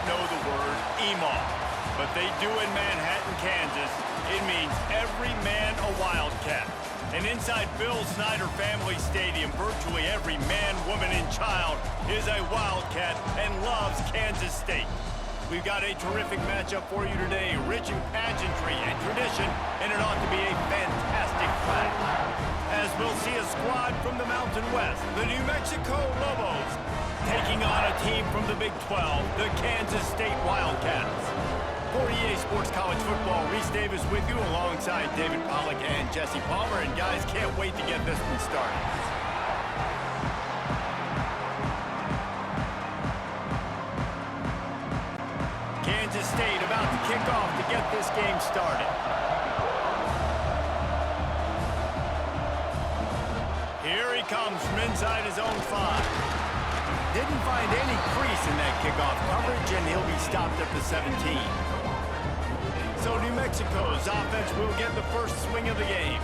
know the word EMAW, but they do in Manhattan, Kansas. It means every man a Wildcat. And inside Bill Snyder Family Stadium, virtually every man, woman, and child is a Wildcat and loves Kansas State. We've got a terrific matchup for you today, rich in pageantry and tradition, and it ought to be a fantastic fight. As we'll see a squad from the Mountain West, the New Mexico Lobos, taking on a team from the Big 12, the Kansas State Wildcats. For EA Sports College Football, Reese Davis with you alongside David Pollack and Jesse Palmer. And guys, can't wait to get this one started. Kansas State about to kick off to get this game started. Here he comes from inside his own 5. Didn't find any crease in that kickoff coverage, and he'll be stopped at the 17. So New Mexico's offense will get the first swing of the game.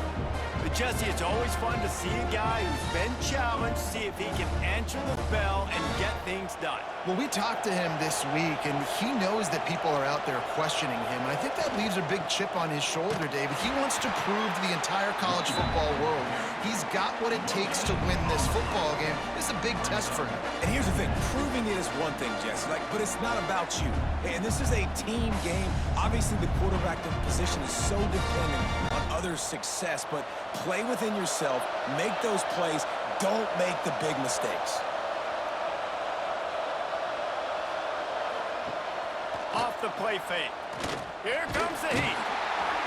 But Jesse, it's always fun to see a guy who's been challenged, see if he can answer the bell and get things done. Well, we talked to him this week, and he knows that people are out there questioning him. I think that leaves a big chip on his shoulder, David. He wants to prove to the entire college football world he's got what it takes to win this football game. This is a big test for him. And here's the thing, proving it is one thing, Jesse, but it's not about you. And this is a team game. Obviously, the quarterback position is so dependent on others' success, but play within yourself, make those plays, don't make the big mistakes. Off the play fake. Here comes the heat.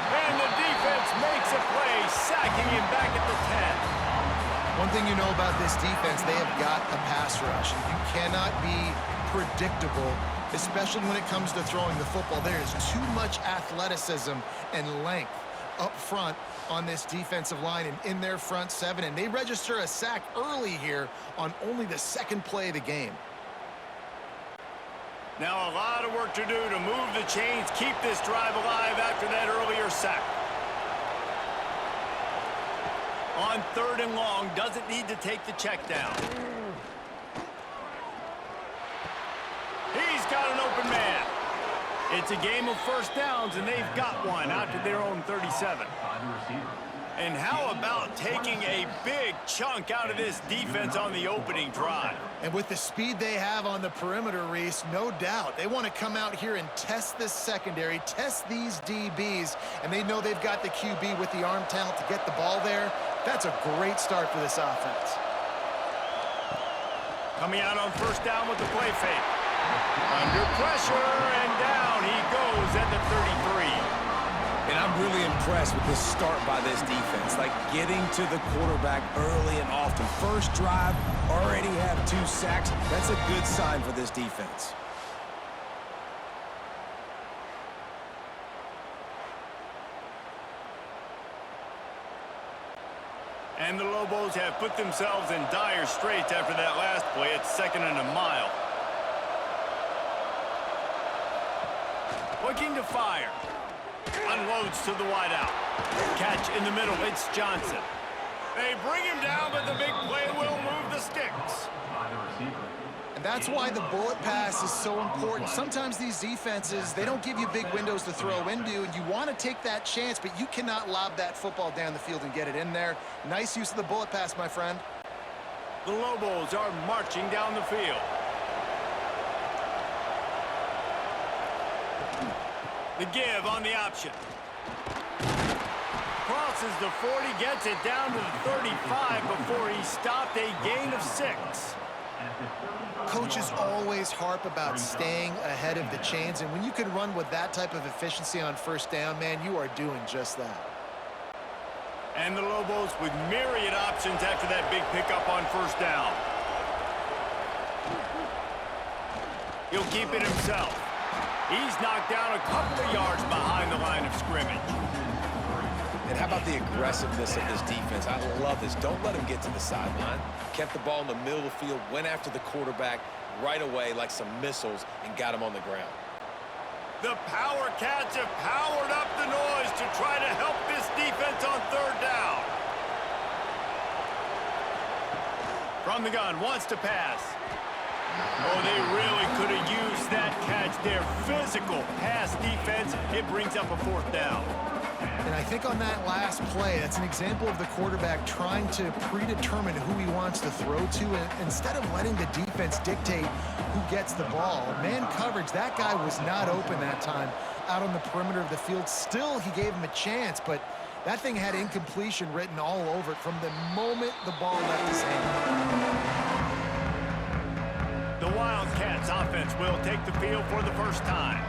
And the defense makes a play, sacking him back at the 10. One thing you know about this defense, they have got a pass rush. And you cannot be predictable, especially when it comes to throwing the football. There is too much athleticism and length up front on this defensive line and in their front 7. And they register a sack early here on only the second play of the game. Now a lot of work to do to move the chains, keep this drive alive after that earlier sack. On 3rd and long, doesn't need to take the check down. He's got an open man. It's a game of first downs, and they've got one out to their own 37. And how about taking a big chunk out of this defense on the opening drive? And with the speed they have on the perimeter, Reese, no doubt, they want to come out here and test this secondary, test these DBs, and they know they've got the QB with the arm talent to get the ball there. That's a great start for this offense. Coming out on first down with the play fake. Under pressure, and down he goes at the 33. And I'm really impressed with this start by this defense, like getting to the quarterback early and often. First drive, already have 2 sacks. That's a good sign for this defense. And the Lobos have put themselves in dire straits after that last play. It's 2nd and a mile. Looking to fire. Unloads to the wideout. Catch in the middle. It's Johnson. They bring him down, but the big play will move the sticks. And that's why the bullet pass is so important. Sometimes these defenses, they don't give you big windows to throw into, and you want to take that chance, but you cannot lob that football down the field and get it in there. Nice use of the bullet pass, my friend. The Lobos are marching down the field. The give on the option. Crosses the 40, gets it down to the 35 before he stopped, a gain of 6. Coaches always harp about staying ahead of the chains, and when you can run with that type of efficiency on first down, man, you are doing just that. And the Lobos with myriad options after that big pickup on first down. He'll keep it himself. He's knocked down a couple of yards behind the line of scrimmage. And how about the aggressiveness of this defense? I love this. Don't let him get to the sideline. Kept the ball in the middle of the field, went after the quarterback right away like some missiles and got him on the ground. The Power Cats have powered up the noise to try to help this defense on 3rd down. From the gun, wants to pass. Oh, they really could have used that catch their physical pass defense, it brings up a fourth down. And I think on that last play, that's an example of the quarterback trying to predetermine who he wants to throw to, and instead of letting the defense dictate who gets the ball. Man coverage, that guy was not open that time out on the perimeter of the field. Still, he gave him a chance, but that thing had incompletion written all over it from the moment the ball left his hand. The Wildcats offense will take the field for the first time.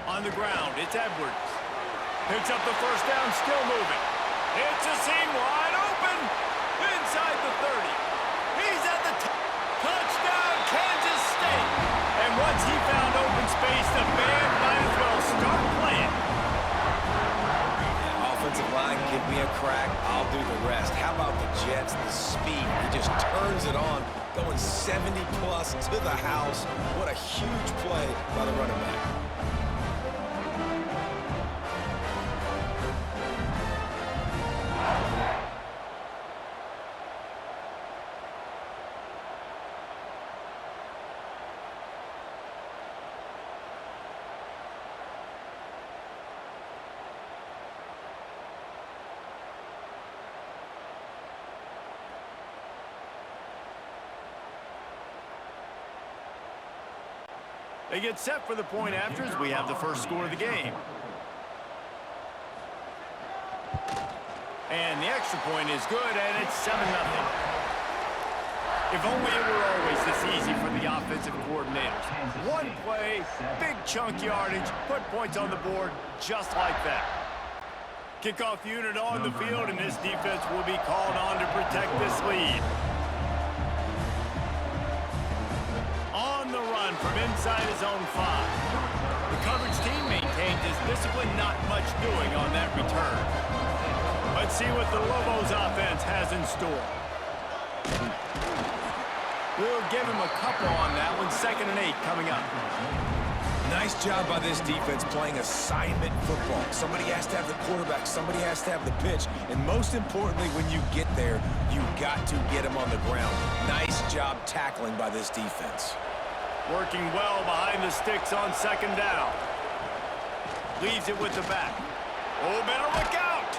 On the ground, it's Edwards. Picks up the first down, still moving. It's a seam wide open. Inside the 30. He's at the touchdown, Kansas State. And once he found open space, the band might as well start playing. Yeah, offensive line, give me a crack. I'll do the rest. How about the Jets, the speed? He just turns it on, going 70-plus to the house. What a huge play by the running back. They get set for the point after as we have the first score of the game. And the extra point is good, and it's 7-0. If only it were always this easy for the offensive coordinators. One play, big chunk yardage, put points on the board just like that. Kickoff unit on the field, and this defense will be called on to protect this lead. On the run from inside his own 5. The coverage team maintains his discipline, not much doing on that return. Let's see what the Lobos offense has in store. We'll give him a couple on that one. 2nd and 8 coming up. Nice job by this defense playing assignment football. Somebody has to have the quarterback, somebody has to have the pitch, and most importantly, when you get there, you got to get him on the ground. Nice job tackling by this defense. Working well behind the sticks on 2nd down. Leaves it with the back. Oh, better look out!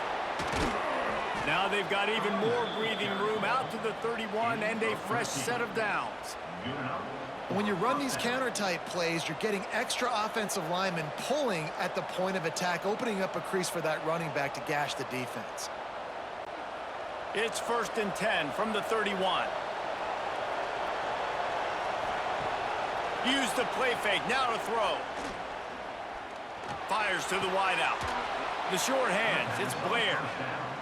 Now they've got even more breathing room out to the 31 and a fresh set of downs. When you run these counter-type plays, you're getting extra offensive linemen pulling at the point of attack, opening up a crease for that running back to gash the defense. It's 1st and 10 from the 31. Use the play fake, now to throw. Fires to the wideout. The short hands, it's Blair.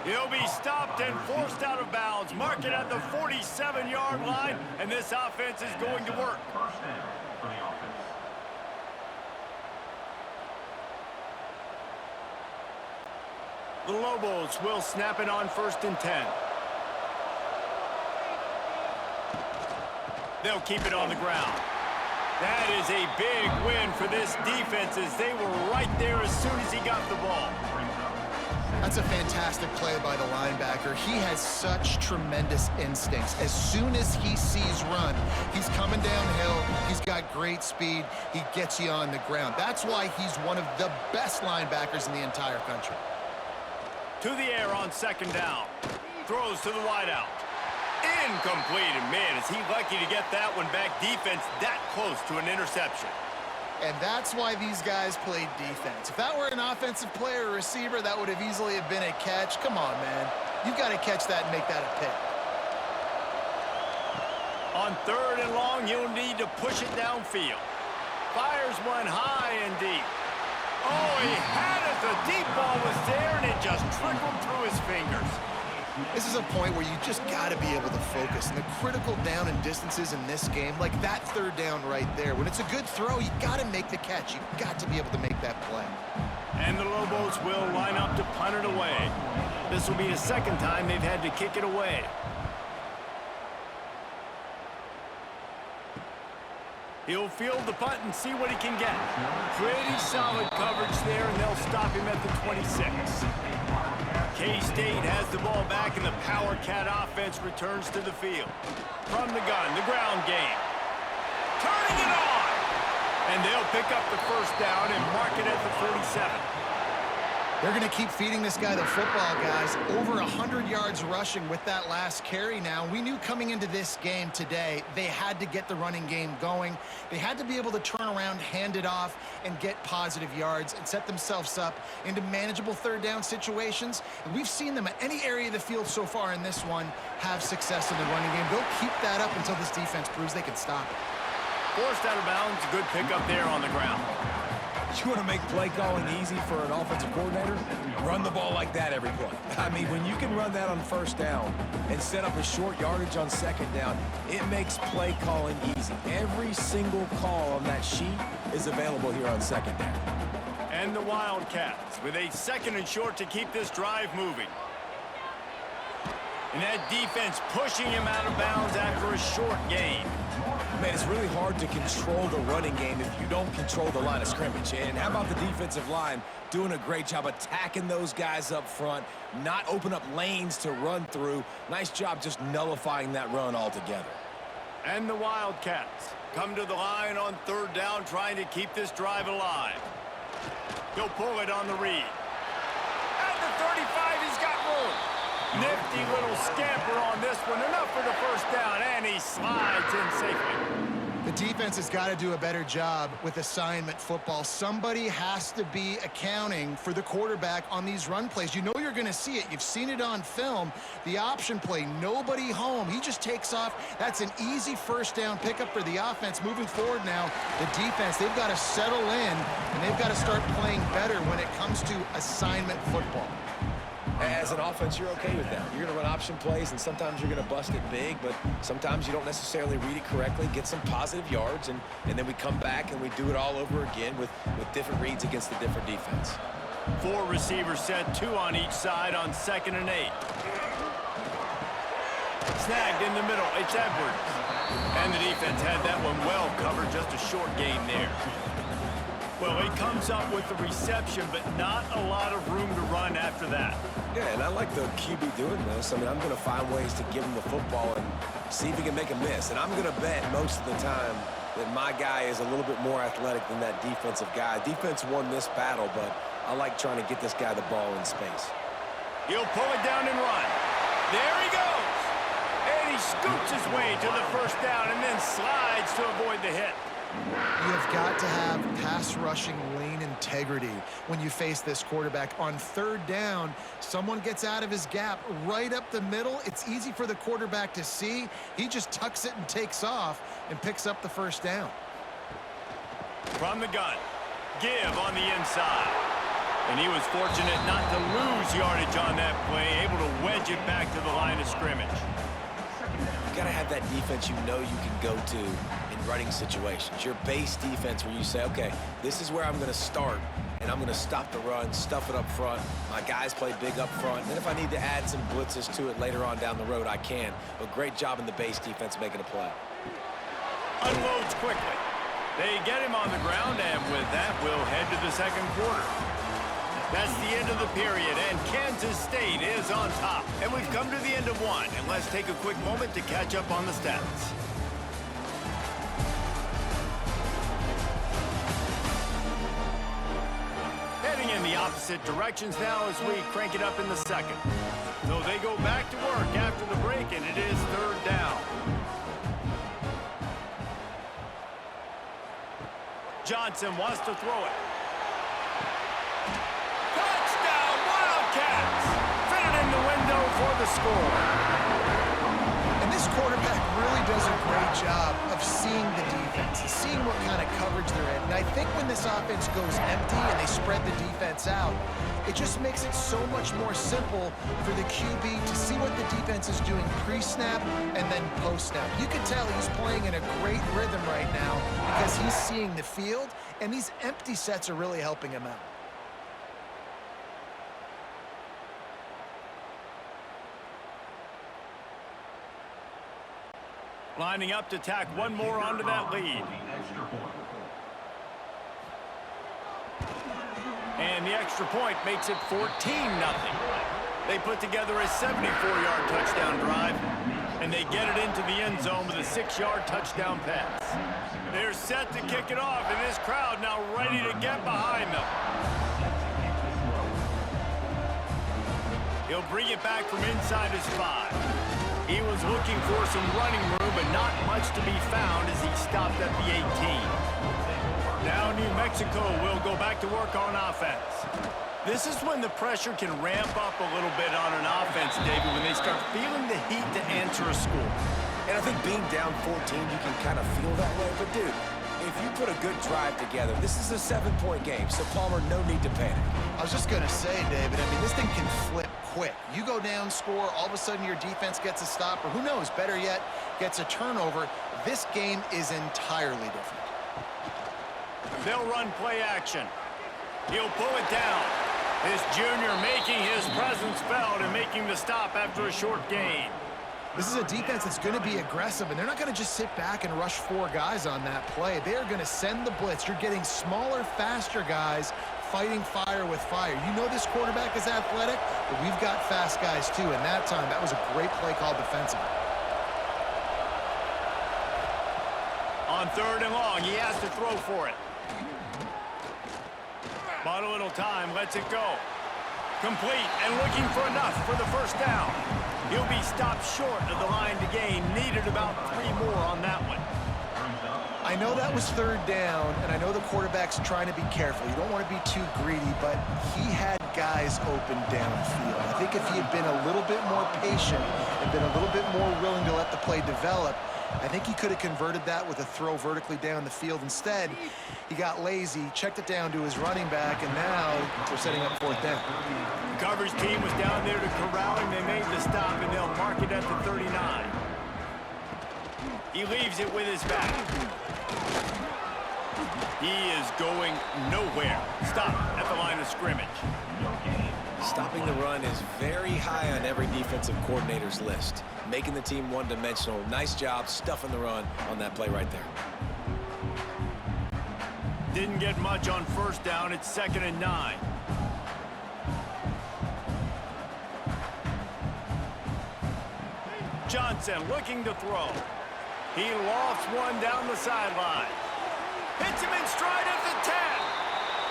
He'll be stopped and forced out of bounds. Mark it at the 47-yard line, and this offense is going to work. The Lobos will snap it on 1st and 10. They'll keep it on the ground. That is a big win for this defense as they were right there as soon as he got the ball. That's a fantastic play by the linebacker. He has such tremendous instincts. As soon as he sees run, he's coming downhill. He's got great speed. He gets you on the ground. That's why he's one of the best linebackers in the entire country. To the air on 2nd down. Throws to the wideout. Incomplete. And man, is he lucky to get that one back. Defense that close to an interception. And that's why these guys played defense. If that were an offensive player or receiver, that would have easily have been a catch. Come on, man. You've got to catch that and make that a pick. On 3rd and long, you'll need to push it downfield. Fires one high and deep. Oh, he had it. The deep ball was there, and it just trickled through his fingers. This is a point where you just got to be able to focus. And the critical down and distances in this game, like that 3rd down right there, when it's a good throw, you got to make the catch. You've got to be able to make that play. And the Lobos will line up to punt it away. This will be the 2nd time they've had to kick it away. He'll field the punt and see what he can get. Pretty solid coverage there, and they'll stop him at the 26. K-State has the ball back, and the Power Cat offense returns to the field. From the gun, the ground game. Turning it on! And they'll pick up the first down and mark it at the 47. They're going to keep feeding this guy the football, guys. Over 100 yards rushing with that last carry now. We knew coming into this game today, they had to get the running game going. They had to be able to turn around, hand it off, and get positive yards and set themselves up into manageable third down situations. And we've seen them at any area of the field so far in this one have success in the running game. They'll keep that up until this defense proves they can stop it. Forced out of bounds, good pickup there on the ground. You want to make play calling easy for an offensive coordinator? Run the ball like that every play. I mean, when you can run that on first down and set up a short yardage on second down, it makes play calling easy. Every single call on that sheet is available here on second down. And the Wildcats with a second and short to keep this drive moving. And that defense pushing him out of bounds after a short gain. Man, it's really hard to control the running game if you don't control the line of scrimmage. And how about the defensive line doing a great job attacking those guys up front, not open up lanes to run through. Nice job just nullifying that run altogether. And the Wildcats come to the line on third down, trying to keep this drive alive. He'll pull it on the read. At the 35, he's got room. Nifty little scamper on this one. Enough for the first down, and he slides in safely. The defense has got to do a better job with assignment football. Somebody has to be accounting for the quarterback on these run plays. You know you're going to see it. You've seen it on film. The option play, nobody home. He just takes off. That's an easy first down pickup for the offense. Moving forward now, the defense, they've got to settle in, and they've got to start playing better when it comes to assignment football. As an offense, you're okay with that. You're going to run option plays, and sometimes you're going to bust it big, but sometimes you don't necessarily read it correctly, get some positive yards, and then we come back and we do it all over again with different reads against the different defense. 4 receivers set, 2 on each side on 2nd and 8. Snagged in the middle, it's Edwards. And the defense had that one well covered, just a short gain there. Well, he comes up with the reception, but not a lot of room to run after that. Yeah, and I like the QB doing this. I mean, I'm going to find ways to give him the football and see if he can make a miss. And I'm going to bet most of the time that my guy is a little bit more athletic than that defensive guy. Defense won this battle, but I like trying to get this guy the ball in space. He'll pull it down and run. There he goes. And he scoots his way to the first down and then slides to avoid the hit. You have got to have pass rushing lane integrity when you face this quarterback. On third down, someone gets out of his gap right up the middle. It's easy for the quarterback to see. He just tucks it and takes off and picks up the first down. From the gun, give on the inside. And he was fortunate not to lose yardage on that play, able to wedge it back to the line of scrimmage. You got to have that defense you know you can go to in running situations. Your base defense where you say, okay, this is where I'm going to start, and I'm going to stop the run, stuff it up front. My guys play big up front. And then if I need to add some blitzes to it later on down the road, I can. But great job in the base defense making a play. Unloads quickly. They get him on the ground, and with that, we'll head to the second quarter. That's the end of the period, and Kansas State is on top. And we've come to the end of one, and let's take a quick moment to catch up on the stats. Heading in the opposite directions now as we crank it up in the second. So they go back to work after the break, and it is third down. Johnson wants to throw it. Touchdown, Wildcats! Fit it in the window for the score. And this quarterback really does a great job of seeing the defense, seeing what kind of coverage they're in. And I think when this offense goes empty and they spread the defense out, it just makes it so much more simple for the QB to see what the defense is doing pre-snap and then post-snap. You can tell he's playing in a great rhythm right now because he's seeing the field, and these empty sets are really helping him out. Lining up to tack one more onto that lead. And the extra point makes it 14-0. They put together a 74-yard touchdown drive, and they get it into the end zone with a 6-yard touchdown pass. They're set to kick it off, and this crowd now ready to get behind them. He'll bring it back from inside his 5. He was looking for some running room, but not much to be found as he stopped at the 18. Now New Mexico will go back to work on offense. This is when the pressure can ramp up a little bit on an offense, David, when they start feeling the heat to answer a score. And I think being down 14, you can kind of feel that way. But, dude, if you put a good drive together, this is a 7-point game, so Palmer, no need to panic. I was just going to say, David, I mean, this thing can flip quick. You go down, score, all of a sudden your defense gets a stop, or who knows, better yet, gets a turnover. This game is entirely different. They'll run play action. He'll pull it down. This junior making his presence felt and making the stop after a short gain. This is a defense that's going to be aggressive, and they're not going to just sit back and rush 4 guys on that play. They are going to send the blitz. You're getting smaller, faster guys fighting fire with fire. You know this quarterback is athletic, but we've got fast guys too. And that time, that was a great play call defensively. On 3rd and long, he has to throw for it. Bought a little time, lets it go. Complete and looking for enough for the first down. He'll be stopped short of the line to gain. Needed about 3 more on that one. I know that was 3rd down, and I know the quarterback's trying to be careful. You don't want to be too greedy, but he had guys open downfield. I think if he had been a little bit more patient and been a little bit more willing to let the play develop, I think he could have converted that with a throw vertically down the field. Instead, he got lazy, checked it down to his running back, and now we're setting up 4th down. The coverage team was down there to corral him. They made the stop, and they'll mark it at the 39. He leaves it with his back. He is going nowhere. Stop at the line of scrimmage. Stopping the run is very high on every defensive coordinator's list. Making the team one-dimensional. Nice job stuffing the run on that play right there. Didn't get much on 1st down. It's 2nd and 9. Johnson looking to throw. He lofts one down the sideline. Hits him in stride at the 10.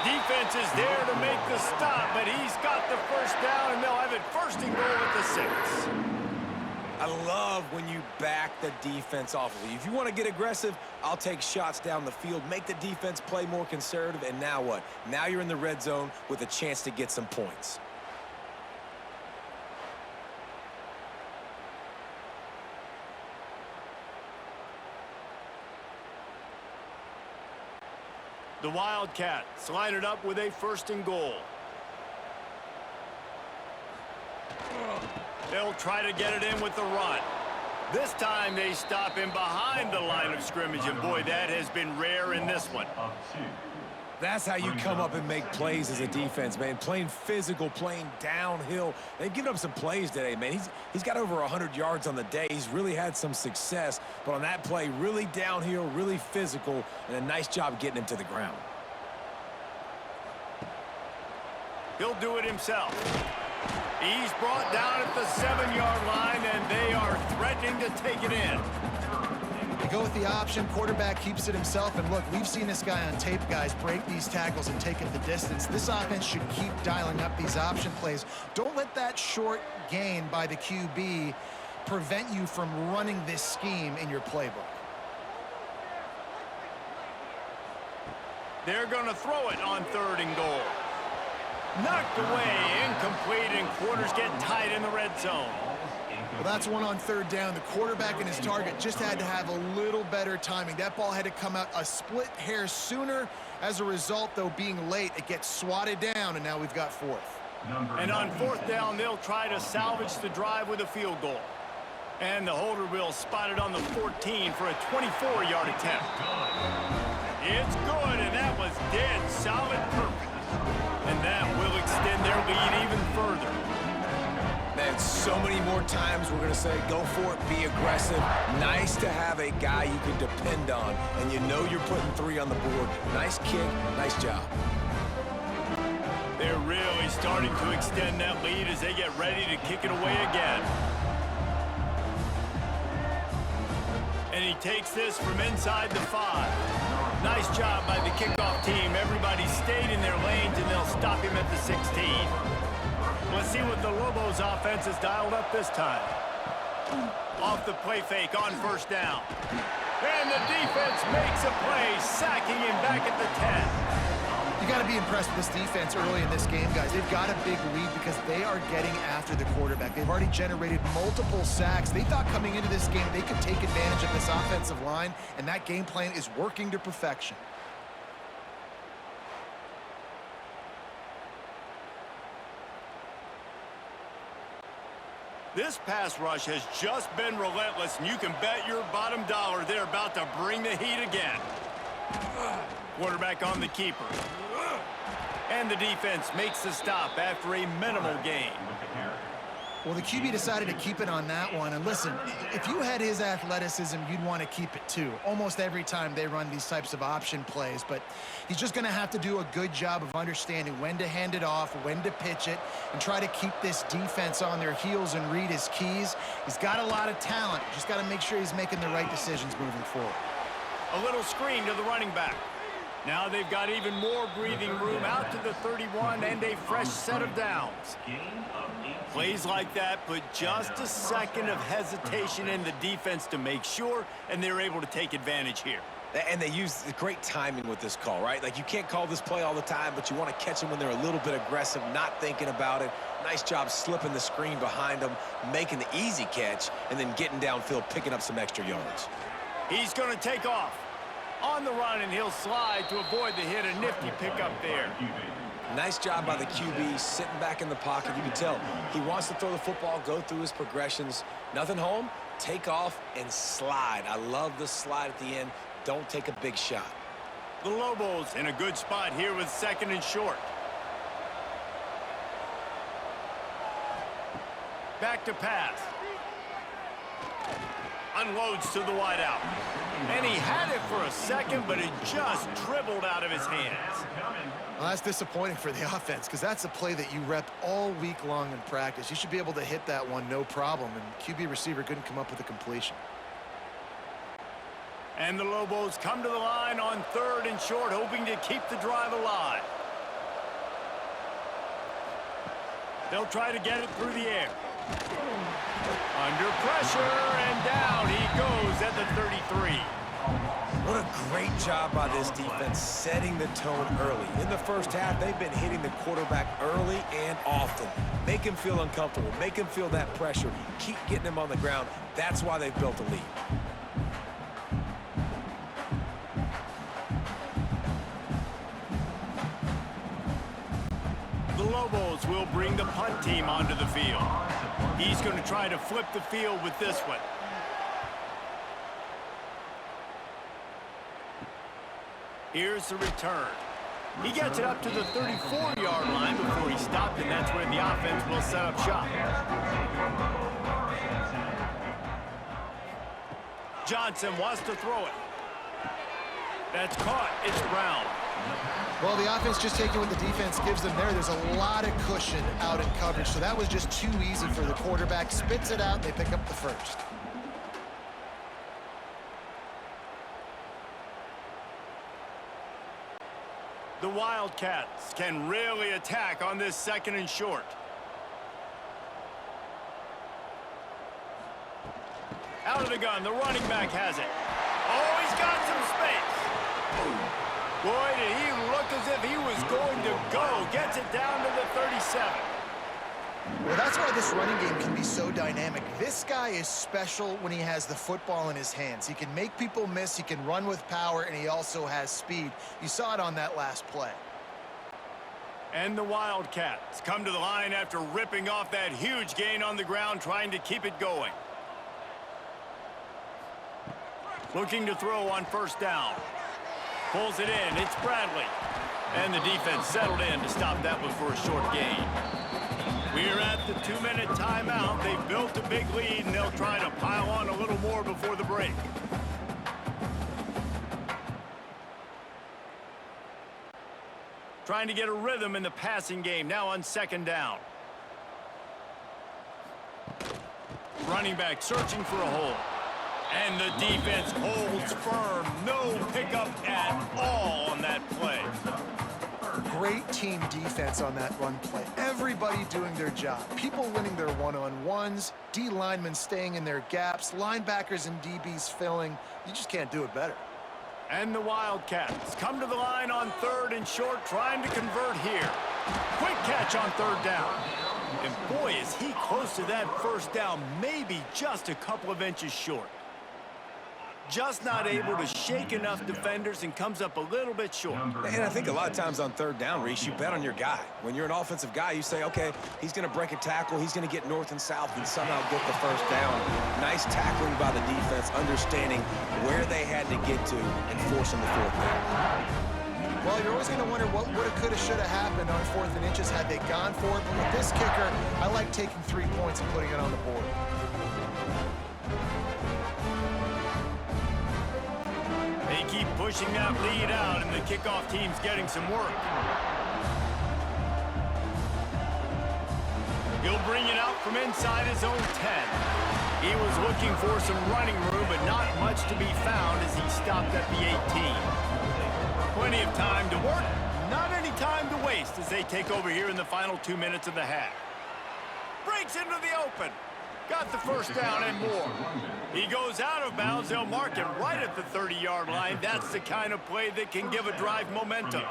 Defense is there to make the stop, but he's got the first down, and they'll have it 1st and goal at the 6. I love when you back the defense off of you. If you want to get aggressive, I'll take shots down the field, make the defense play more conservative, and now what? Now you're in the red zone with a chance to get some points. The Wildcats line it up with a 1st and goal. They'll try to get it in with the run. This time they stop him behind the line of scrimmage, and boy, that has been rare in this one. That's how you come up and make plays as a defense, man. Playing physical, playing downhill. They've given up some plays today, man. He's got over 100 yards on the day. He's really had some success. But on that play, really downhill, really physical, and a nice job getting him to the ground. He'll do it himself. He's brought down at the 7-yard line, and they are threatening to take it in. You go with the option, quarterback keeps it himself, and look, we've seen this guy on tape, guys, break these tackles and take it the distance. This offense should keep dialing up these option plays. Don't let that short gain by the QB prevent you from running this scheme in your playbook. They're going to throw it on 3rd and goal. Knocked away, incomplete, and quarters get tight in the red zone. Well, that's one on 3rd down. The quarterback and his target just had to have a little better timing. That ball had to come out a split hair sooner. As a result, though, being late, it gets swatted down, and now we've got 4th. And on 4th down, they'll try to salvage the drive with a field goal. And the holder will spot it on the 14 for a 24-yard attempt. It's good, and that was dead solid perfect. And that will extend their lead even further. Man, so many more times we're going to say, go for it, be aggressive. Nice to have a guy you can depend on, and you know you're putting 3 on the board. Nice kick, nice job. They're really is starting to extend that lead as they get ready to kick it away again. And he takes this from inside the 5. Nice job by the kickoff team. Everybody stayed in their lanes, and they'll stop him at the 16. Let's see what the Lobos offense has dialed up this time. Off the play fake on first down. And the defense makes a play, sacking him back at the 10. You got to be impressed with this defense early in this game, guys. They've got a big lead because they are getting after the quarterback. They've already generated multiple sacks. They thought coming into this game they could take advantage of this offensive line, and that game plan is working to perfection. This pass rush has just been relentless, and you can bet your bottom dollar they're about to bring the heat again. Quarterback on the keeper. And the defense makes the stop after a minimal gain. Well, the QB decided to keep it on that one. And listen, if you had his athleticism, you'd want to keep it too. Almost every time they run these types of option plays. But he's just going to have to do a good job of understanding when to hand it off, when to pitch it, and try to keep this defense on their heels and read his keys. He's got a lot of talent. Just got to make sure he's making the right decisions moving forward. A little screen to the running back. Now they've got even more breathing room out to the 31 and a fresh set of downs. Plays like that put just a second of hesitation in the defense to make sure, and they're able to take advantage here. And they use great timing with this call, right? Like, you can't call this play all the time, but you want to catch them when they're a little bit aggressive, not thinking about it. Nice job slipping the screen behind them, making the easy catch, and then getting downfield, picking up some extra yards. He's going to take off. On the run, and he'll slide to avoid the hit. A nifty pickup there. Nice job by the QB, sitting back in the pocket. You can tell he wants to throw the football, go through his progressions. Nothing home, take off, and slide. I love the slide at the end. Don't take a big shot. The Lobos in a good spot here with 2nd and short. Back to pass. Unloads to the wideout. And he had it for a second, but it just dribbled out of his hands. Well, that's disappointing for the offense because that's a play that you rep all week long in practice. You should be able to hit that one no problem, and QB receiver couldn't come up with a completion. And the Lobos come to the line on 3rd and short, hoping to keep the drive alive. They'll try to get it through the air. Under pressure, and down he goes at the 33. What a great job by this defense setting the tone early. In the first half, they've been hitting the quarterback early and often. Make him feel uncomfortable. Make him feel that pressure. Keep getting him on the ground. That's why they've built a lead. The Lobos will bring the punt team onto the field. He's going to try to flip the field with this one. Here's the return. He gets it up to the 34-yard line before he stopped, and that's where the offense will set up shop. Johnson wants to throw it. That's caught. It's Brown. Well, the offense just taking what the defense gives them there. There's a lot of cushion out in coverage, so that was just too easy for the quarterback. Spits it out, they pick up the first. The Wildcats can really attack on this 2nd and short. Out of the gun, the running back has it. Oh, he's got some space. Boy, did he look as if he was going to go. Gets it down to the 37. Well, that's why this running game can be so dynamic. This guy is special when he has the football in his hands. He can make people miss, he can run with power, and he also has speed. You saw it on that last play. And the Wildcats come to the line after ripping off that huge gain on the ground, trying to keep it going. Looking to throw on first down. Pulls it in. It's Bradley. And the defense settled in to stop that one for a short gain. We're at the 2-minute timeout. They've built a big lead, and they'll try to pile on a little more before the break. trying to get a rhythm in the passing game now on second down. Running back searching for a hole. And the defense holds firm. No pickup at all on that play. Great team defense on that run play. Everybody doing their job. People winning their one-on-ones, D linemen staying in their gaps, linebackers and DBs filling. You just can't do it better. And the Wildcats come to the line on 3rd and short, trying to convert here. Quick catch on 3rd down. And boy, is he close to that first down, maybe just a couple of inches short. Just not able to shake enough defenders and comes up a little bit short. And I think a lot of times on 3rd down, Reese, you bet on your guy. When you're an offensive guy, you say, okay, he's going to break a tackle, he's going to get north and south and somehow get the first down. Nice tackling by the defense, understanding where they had to get to and forcing the 4th down. Well, you're always going to wonder what woulda, coulda, shoulda happened on 4th and inches had they gone for it. But with this kicker, I like taking 3 points and putting it on the board. They keep pushing that lead out, and the kickoff team's getting some work. He'll bring it out from inside his own 10. He was looking for some running room, but not much to be found as he stopped at the 18. Plenty of time to work, not any time to waste as they take over here in the final 2 minutes of the half. Breaks into the open. Got the first down and more. He goes out of bounds. They'll mark it right at the 30-yard line. That's the kind of play that can give a drive momentum.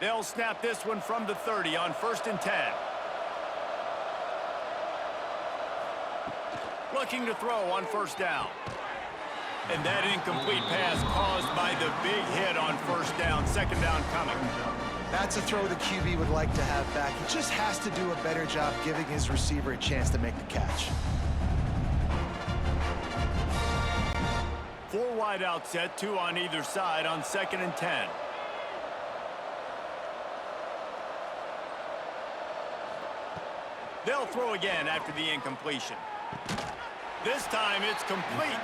They'll snap this one from the 30 on 1st and 10. Looking to throw on 1st down. And that incomplete pass caused by the big hit on 1st down. 2nd down coming. That's a throw the QB would like to have back. He just has to do a better job giving his receiver a chance to make the catch. 4 wide out set, 2 on either side on 2nd and 10. They'll throw again after the incompletion. This time it's complete.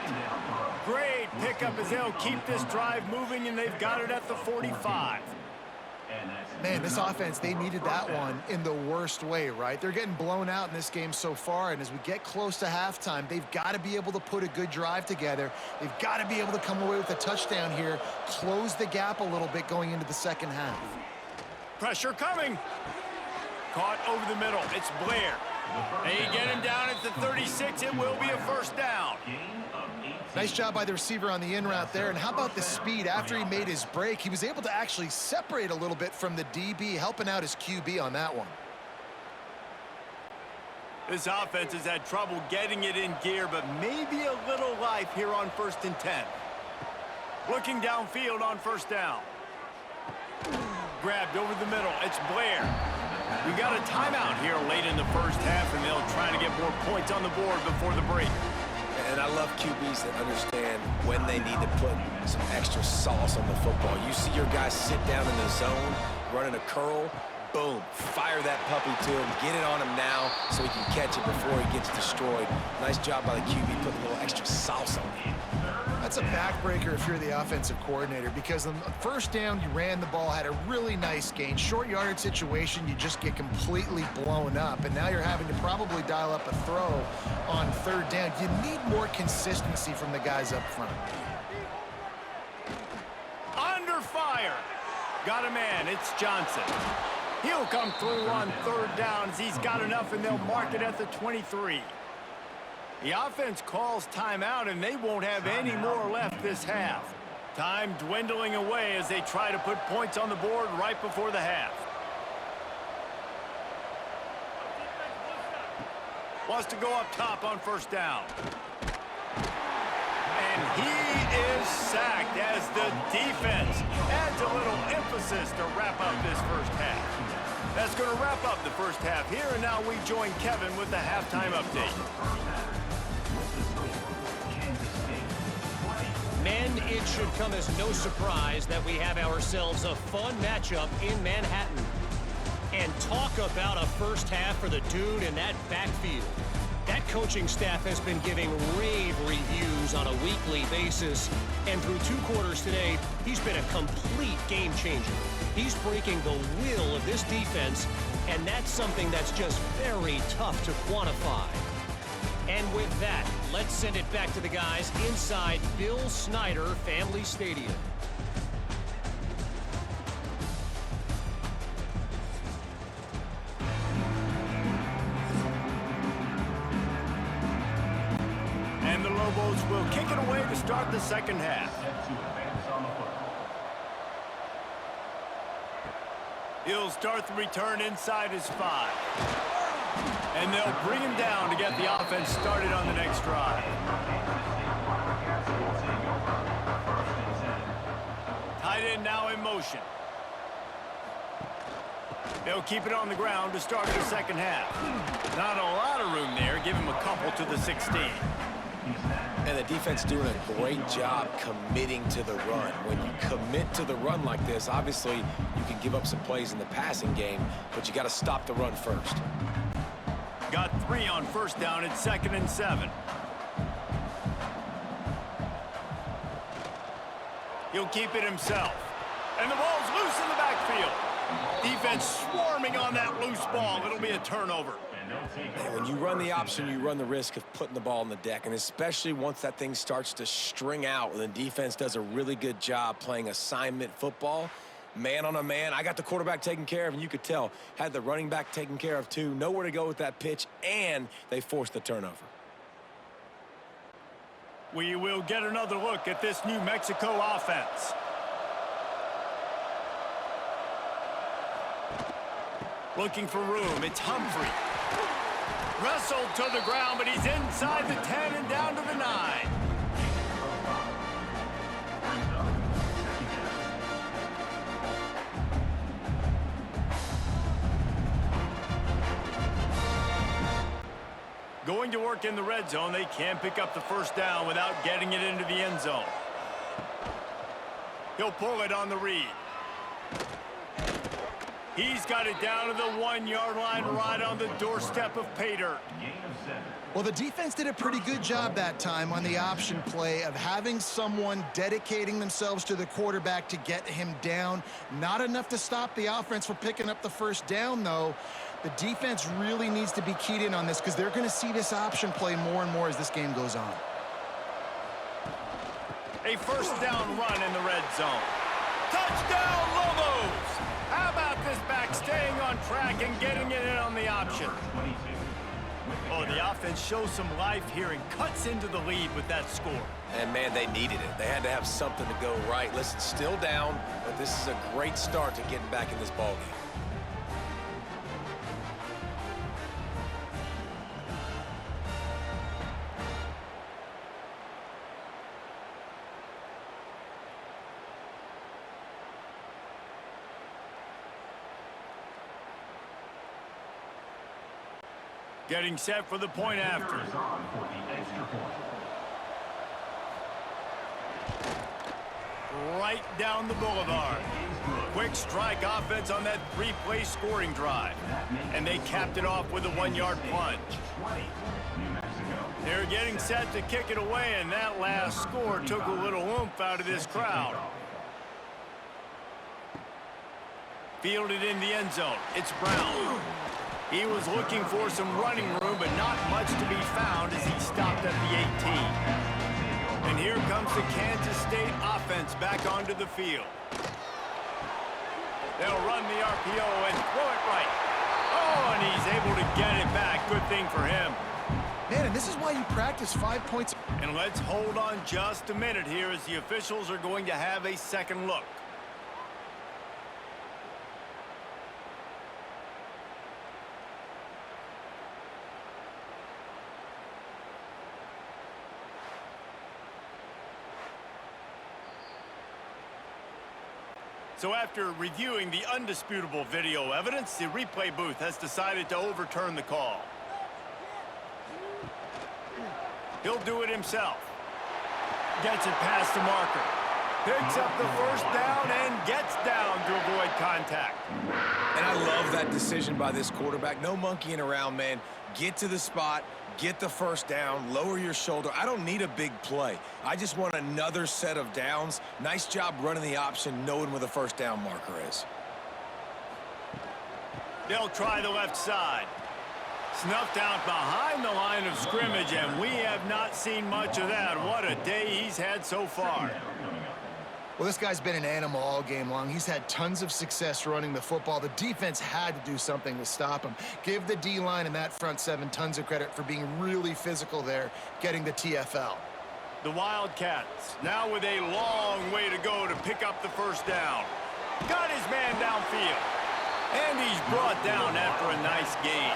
Great pickup as they'll keep this drive moving, and they've got it at the 45. Man, this offense, they needed that one in the worst way, right? They're getting blown out in this game so far, and as we get close to halftime, they've got to be able to put a good drive together. They've got to be able to come away with a touchdown here, close the gap a little bit going into the second half. Pressure coming. Caught over the middle. It's Blair. They get him down at the 36. It will be a 1st down. Nice job by the receiver on the in route there. And how about the speed? After he made his break, he was able to actually separate a little bit from the DB, helping out his QB on that one. This offense has had trouble getting it in gear, but maybe a little life here on 1st and 10. Looking downfield on 1st down. Grabbed over the middle. It's Blair. We got a timeout here late in the first half, and they'll try to get more points on the board before the break. And I love QBs that understand when they need to put some extra sauce on the football. You see your guys sit down in the zone, running a curl, boom, fire that puppy to him, get it on him now so he can catch it before he gets destroyed. Nice job by the QB putting a little extra sauce on it. That's a backbreaker if you're the offensive coordinator, because on 1st down, you ran the ball, had a really nice gain. Short yardage situation, you just get completely blown up, and now you're having to probably dial up a throw on 3rd down. You need more consistency from the guys up front. Under fire. Got a man. It's Johnson. He'll come through on 3rd down as he's got enough, and they'll mark it at the 23. The offense calls timeout, and they won't have any more left this half. Time dwindling away as they try to put points on the board right before the half. Wants to go up top on 1st down. And he is sacked as the defense adds a little emphasis to wrap up this first half. That's going to wrap up the first half here, and now we join Kevin with the halftime update. Men, it should come as no surprise that we have ourselves a fun matchup in Manhattan. And talk about a first half for the dude in that backfield. That coaching staff has been giving rave reviews on a weekly basis. And through 2 quarters today, he's been a complete game changer. He's breaking the will of this defense, and that's something that's just very tough to quantify. And with that, let's send it back to the guys inside Bill Snyder Family Stadium. And the Lobos will kick it away to start the second half. He'll start the return inside his 5. And they'll bring him down to get the offense started on the next drive. Tight end now in motion. They'll keep it on the ground to start the second half. Not a lot of room there. Give him a couple to the 16. And the defense doing a great job committing to the run. When you commit to the run like this, obviously you can give up some plays in the passing game, but you got to stop the run first. Got 3 on first down at 2nd and 7. He'll keep it himself. And the ball's loose in the backfield. Defense swarming on that loose ball. It'll be a turnover. And when you run the option, you run the risk of putting the ball on the deck, and especially once that thing starts to string out and the defense does a really good job playing assignment football, man on a man. I got the quarterback taken care of, and you could tell, had the running back taken care of too. Nowhere to go with that pitch, and they forced the turnover. We will get another look at this New Mexico offense. Looking for room. It's Humphrey. Wrestled to the ground, but he's inside the 10 and down to the 9. Going to work in the red zone. They can't pick up the first down without getting it into the end zone. He'll pull it on the read. He's got it down to the 1-yard line right on the doorstep of pay dirt. Well, the defense did a pretty good job that time on the option play of having someone dedicating themselves to the quarterback to get him down. Not enough to stop the offense from picking up the first down, though. The defense really needs to be keyed in on this because they're going to see this option play more and more as this game goes on. A first down run in the red zone. Touchdown, Lobos! How about this back staying on track and getting it in on the option? Oh, the offense shows some life here and cuts into the lead with that score. And, man, they needed it. They had to have something to go right. Listen, still down, but this is a great start to getting back in this ballgame. Getting set for the point after. Right down the boulevard. Quick strike offense on that 3-play scoring drive. And they capped it off with a 1-yard plunge. They're getting set to kick it away, and that last score took a little oomph out of this crowd. Fielded in the end zone. It's Brown. He was looking for some running room, but not much to be found as he stopped at the 18. And here comes the Kansas State offense back onto the field. They'll run the RPO and throw it right. Oh, and he's able to get it back. Good thing for him. Man, and this is why you practice 5 points. And let's hold on just a minute here as the officials are going to have a second look. So after reviewing the undisputable video evidence, the replay booth has decided to overturn the call. He'll do it himself. Gets it past the marker. Picks up the first down and gets down to avoid contact. And I love that decision by this quarterback. No monkeying around, man. Get to the spot, get the first down, lower your shoulder. I don't need a big play. I just want another set of downs. Nice job running the option, knowing where the first down marker is. They'll try the left side. Snuffed out behind the line of scrimmage, and we have not seen much of that. What a day he's had so far. Well, this guy's been an animal all game long. He's had tons of success running the football. The defense had to do something to stop him. Give the D-line and that front seven tons of credit for being really physical there, getting the TFL. The Wildcats now with a long way to go to pick up the first down. Got his man downfield. And he's brought down after a nice gain.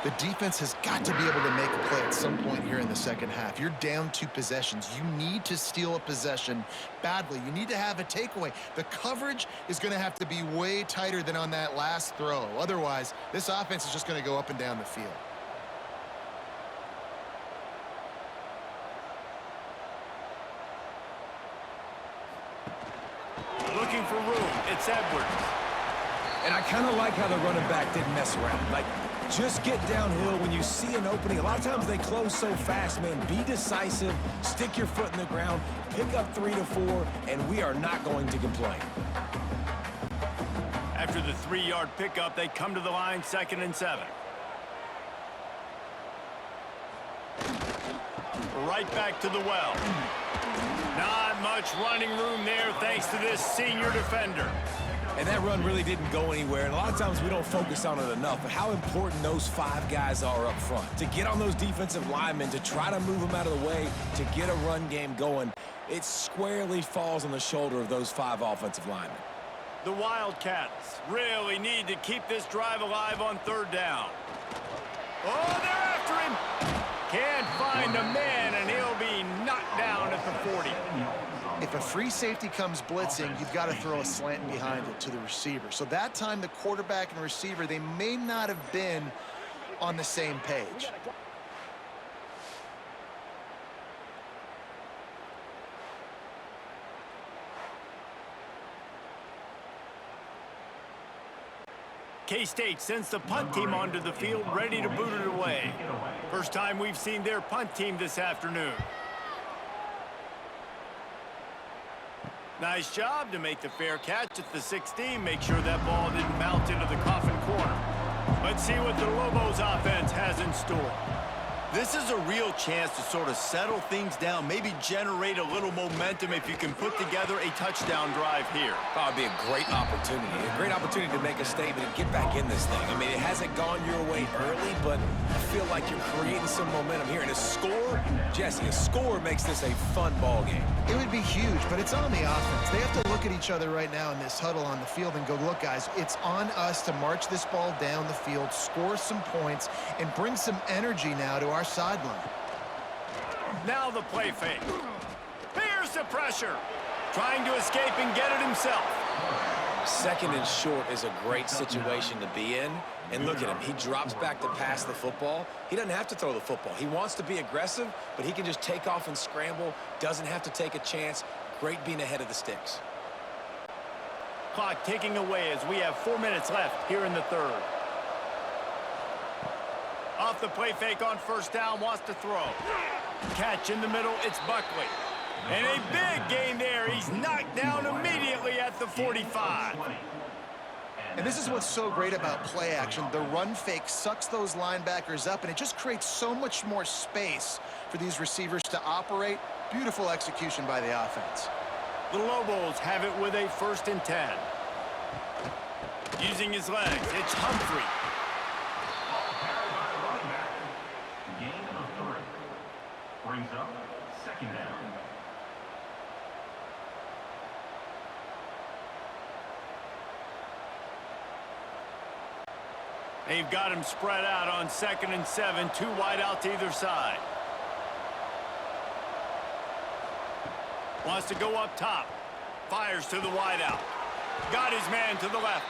The defense has got to be able to make a play at some point here in the second half. You're down 2 possessions. You need to steal a possession badly. You need to have a takeaway. The coverage is going to have to be way tighter than on that last throw. Otherwise, this offense is just going to go up and down the field. Looking for room. It's Edwards. And I kind of like how the running back didn't mess around. Like, just get downhill when you see an opening. A lot of times they close so fast, man. Be decisive, stick your foot in the ground, pick up 3 to 4, and we are not going to complain. After the 3-yard pickup, they come to the line 2nd and 7. Right back to the well. Not much running room there thanks to this senior defender. And that run really didn't go anywhere. And a lot of times we don't focus on it enough, but how important those 5 guys are up front. To get on those defensive linemen, to try to move them out of the way, to get a run game going, it squarely falls on the shoulder of those 5 offensive linemen. The Wildcats really need to keep this drive alive on 3rd down. Oh, they're after him. Can't find a man, and he'll be knocked down at the 40. If a free safety comes blitzing, you've got to throw a slant behind it to the receiver. So that time, the quarterback and receiver, they may not have been on the same page. K-State sends the punt team onto the field, ready to boot it away. First time we've seen their punt team this afternoon. Nice job to make the fair catch at the 16. Make sure that ball didn't bounce into the coffin corner. Let's see what the Lobos offense has in store. This is a real chance to sort of settle things down, maybe generate a little momentum if you can put together a touchdown drive here. That would be a great opportunity to make a statement and get back in this thing. I mean, it hasn't gone your way early, but I feel like you're creating some momentum here. And a score, Jesse, a score makes this a fun ball game. It would be huge, but it's on the offense. They have to look at each other right now in this huddle on the field and go, look, guys, it's on us to march this ball down the field, score some points, and bring some energy now to our sideline. Now the play fake. Here's the pressure. Trying to escape and get it himself. 2nd and short is a great situation to be in. And look at him. He drops back to pass the football. He doesn't have to throw the football. He wants to be aggressive, but he can just take off and scramble. Doesn't have to take a chance. Great being ahead of the sticks. Clock ticking away as we have 4 minutes left here in the 3rd. Off the play fake on 1st down, wants to throw. Catch in the middle, it's Buckley. And a big gain there. He's knocked down immediately at the 45. And this is what's so great about play action. The run fake sucks those linebackers up, and it just creates so much more space for these receivers to operate. Beautiful execution by the offense. The Lobos have it with a 1st and 10. Using his legs, it's Humphrey. Brings up 2nd down. They've got him spread out on 2nd and 7, 2 wide out to either side. Wants to go up top. Fires to the wide out. Got his man to the left.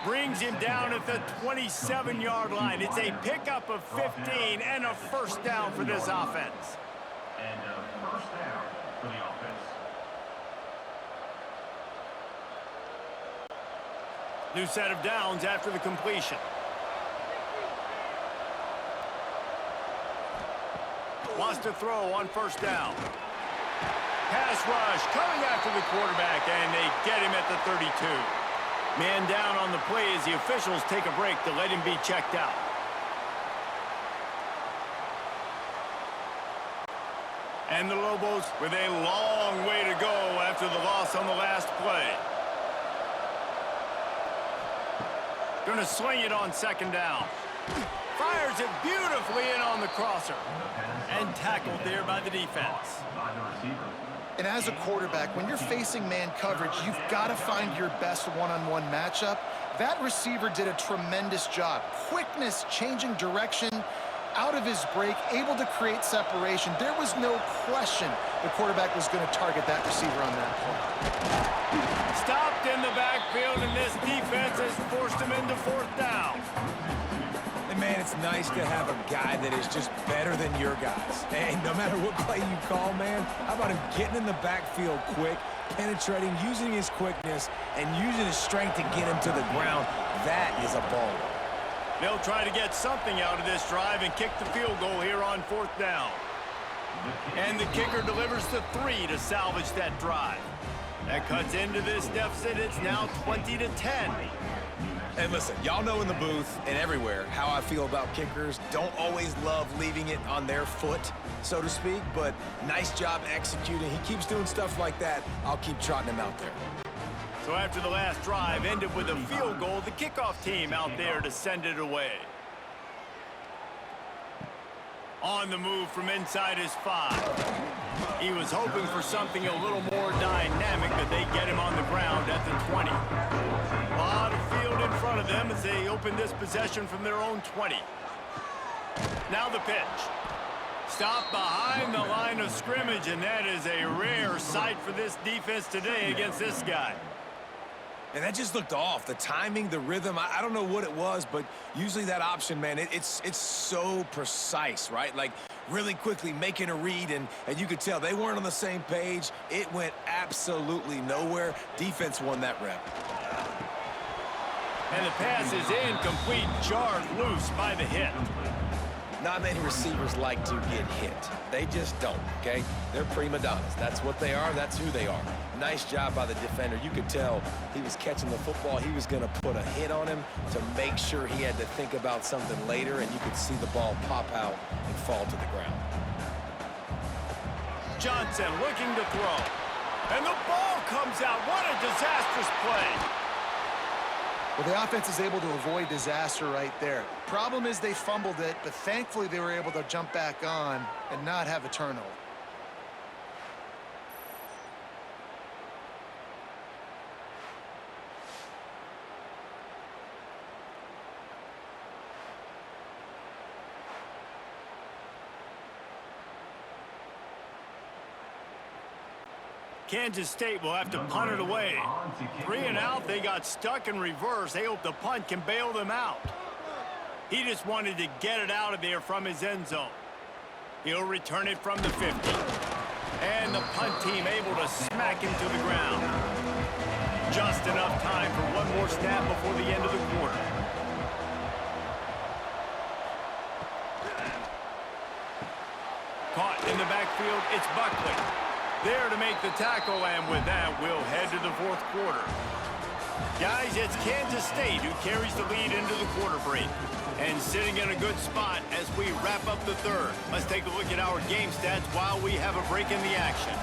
Brings him down at the 27-yard line. It's a pickup of 15 and a 1st down for this offense. And a 1st down for the offense. New set of downs after the completion. Wants to throw on first down. Pass rush coming after the quarterback, and they get him at the 32. Man down on the play as the officials take a break to let him be checked out. And the Lobos with a long way to go after the loss on the last play. Gonna swing it on second down. Fires it beautifully in on the crosser. And tackled there by the defense. By the receiver. And as a quarterback, when you're facing man coverage, you've got to find your best one-on-one matchup. That receiver did a tremendous job. Quickness, changing direction, out of his break, able to create separation. There was no question the quarterback was going to target that receiver on that play. Stopped in the backfield, and this defense has forced him into fourth down. And man, it's nice to have a guy that is just better than your guys. And no matter what play you call, man, how about him getting in the backfield quick, penetrating, using his quickness, and using his strength to get him to the ground. That is a baller. They'll try to get something out of this drive and kick the field goal here on fourth down. And the kicker delivers the 3 to salvage that drive. That cuts into this deficit. It's now 20-10. And listen, y'all know in the booth and everywhere how I feel about kickers. Don't always love leaving it on their foot, so to speak, but nice job executing. He keeps doing stuff like that. I'll keep trotting him out there. So after the last drive ended with a field goal, the kickoff team out there to send it away. On the move from inside his 5. He was hoping for something a little more dynamic, but they get him on the ground at the 20. A lot of field in front of them as they open this possession from their own 20. Now the pitch. Stopped behind the line of scrimmage, and that is a rare sight for this defense today against this guy. And that just looked off. The timing, the rhythm, I don't know what it was, but usually that option, man, it's so precise, right? Like, really quickly making a read, and you could tell they weren't on the same page. It went absolutely nowhere. Defense won that rep. And the pass is incomplete, jarred loose by the hit. Not many receivers like to get hit. They just don't, okay? They're prima donnas. That's what they are. That's who they are. Nice job by the defender. You could tell he was catching the football. He was going to put a hit on him to make sure he had to think about something later, and you could see the ball pop out and fall to the ground. Johnson looking to throw. And the ball comes out. What a disastrous play. Well, the offense is able to avoid disaster right there. Problem is they fumbled it, but thankfully they were able to jump back on and not have a turnover. Kansas State will have to punt it away. 3 and out, they got stuck in reverse. They hope the punt can bail them out. He just wanted to get it out of there from his end zone. He'll return it from the 50. And the punt team able to smack him to the ground. Just enough time for one more snap before the end of the quarter. Caught in the backfield, it's Buckley. There to make the tackle, and with that, we'll head to the fourth quarter. Guys, it's Kansas State who carries the lead into the quarter break. And sitting in a good spot as we wrap up the third. Let's take a look at our game stats while we have a break in the action.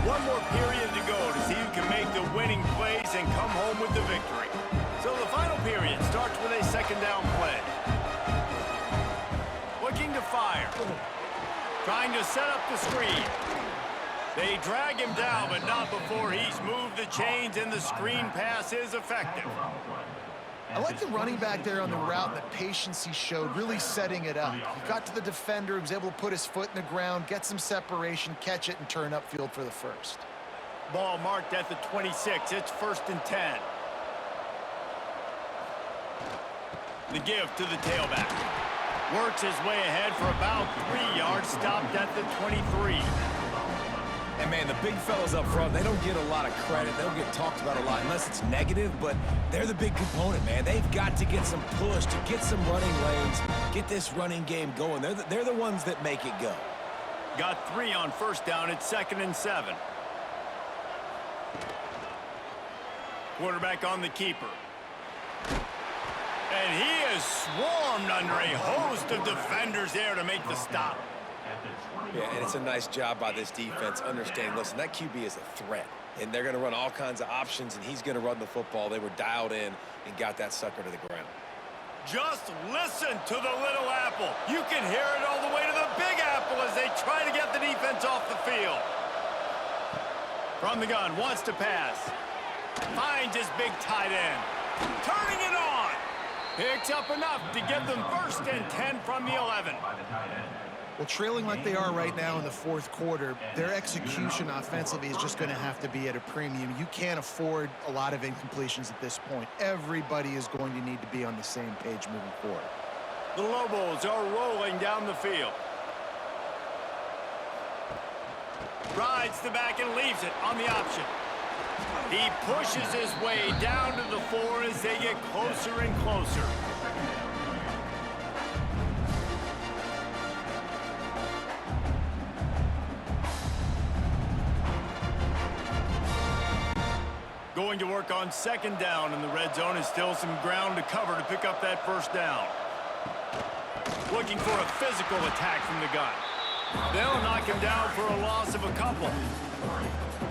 One more period to go to see who can make the winning plays and come home with the victory. So the final period starts with a second down play. Looking to fire. Trying to set up the screen. They drag him down, but not before he's moved the chains, and the screen pass is effective. I like the running back there on the route and the patience he showed, really setting it up. He got to the defender, he was able to put his foot in the ground, get some separation, catch it, and turn upfield for the first. Ball marked at the 26. It's 1st and 10. The give to the tailback. Works his way ahead for about 3 yards, stopped at the 23. And, man, the big fellas up front, they don't get a lot of credit. They don't get talked about a lot unless it's negative, but they're the big component, man. They've got to get some push, to get some running lanes, get this running game going. They're the ones that make it go. Got 3 on first down. It's 2nd and 7. Quarterback on the keeper. And he is swarmed under a host of defenders there to make the stop. Yeah, and it's a nice job by this defense. Understand, listen, that QB is a threat. And they're going to run all kinds of options, and he's going to run the football. They were dialed in and got that sucker to the ground. Just listen to the little apple. You can hear it all the way to the big apple as they try to get the defense off the field. From the gun, wants to pass. Finds his big tight end. Turning it on. Picks up enough to get them 1st and 10 from the 11. Well, trailing like they are right now in the 4th quarter, their execution offensively is just going to have to be at a premium. You can't afford a lot of incompletions at this point. Everybody is going to need to be on the same page moving forward. The Lobos are rolling down the field. Rides the back and leaves it on the option. He pushes his way down to the 4 as they get closer and closer. Going to work on 2nd down in the red zone, and still some ground to cover to pick up that 1st down. Looking for a physical attack from the gun. They'll knock him down for a loss of a couple.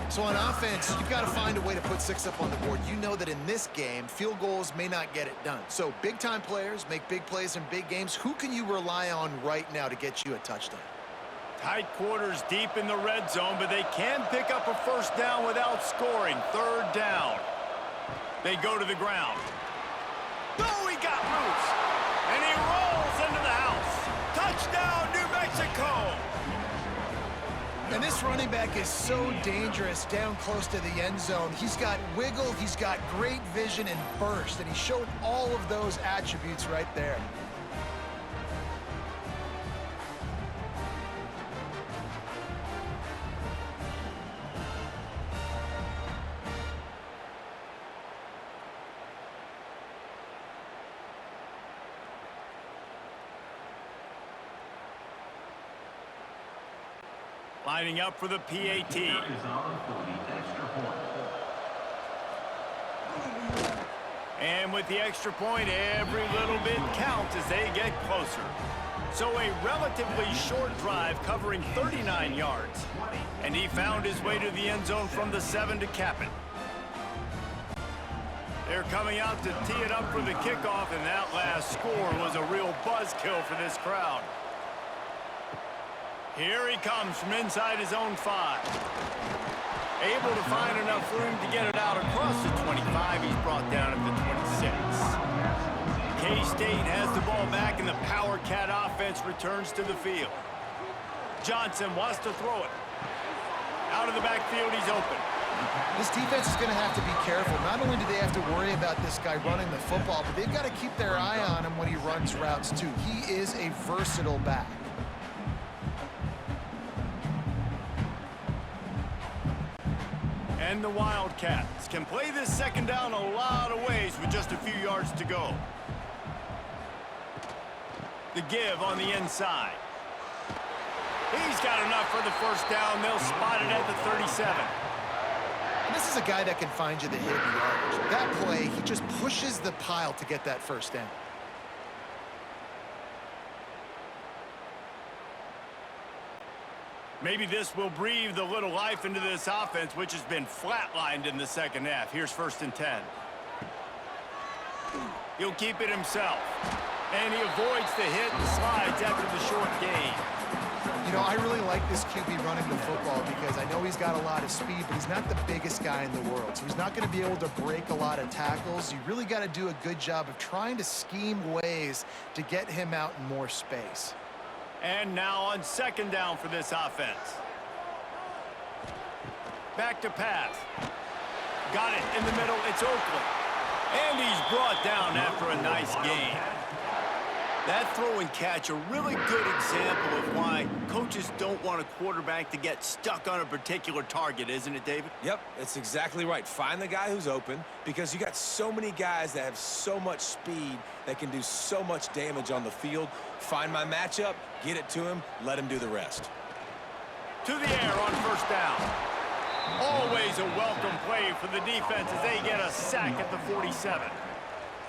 So on offense, you've got to find a way to put 6 up on the board. You know that in this game, field goals may not get it done. So big-time players make big plays in big games. Who can you rely on right now to get you a touchdown? Tight quarters deep in the red zone, but they can pick up a 1st down without scoring. 3rd down. They go to the ground. Oh, he got loose. And he rolls into the house. Touchdown, New Mexico. And this running back is so dangerous down close to the end zone. He's got wiggle, he's got great vision and burst, and he showed all of those attributes right there. Lining up for the PAT. And with the extra point, every little bit counts as they get closer. So a relatively short drive covering 39 yards. And he found his way to the end zone from the 7 to cap it. They're coming out to tee it up for the kickoff, and that last score was a real buzzkill for this crowd. Here he comes from inside his own 5. Able to find enough room to get it out across the 25. He's brought down at the 26. K-State has the ball back, and the Power Cat offense returns to the field. Johnson wants to throw it. Out of the backfield, he's open. This defense is going to have to be careful. Not only do they have to worry about this guy running the football, but they've got to keep their eye on him when he runs routes, too. He is a versatile back. And the Wildcats can play this 2nd down a lot of ways with just a few yards to go. The give on the inside. He's got enough for the 1st down. They'll spot it at the 37. And this is a guy that can find you the hidden yardage. That play, he just pushes the pile to get that 1st down. Maybe this will breathe a little life into this offense, which has been flatlined in the 2nd half. Here's 1st and 10. He'll keep it himself. And he avoids the hit and slides after the short gain. You know, I really like this QB running the football because I know he's got a lot of speed, but he's not the biggest guy in the world. So he's not going to be able to break a lot of tackles. You really got to do a good job of trying to scheme ways to get him out in more space. And now on 2nd down for this offense. Back to pass. Got it in the middle. It's Oakland. And he's brought down after a nice gain. That throw and catch, a really good example of why coaches don't want a quarterback to get stuck on a particular target, isn't it, David? Yep, it's exactly right. Find the guy who's open, because you got so many guys that have so much speed that can do so much damage on the field. Find my matchup, get it to him, let him do the rest. To the air on first down. Always a welcome play for the defense as they get a sack at the 47.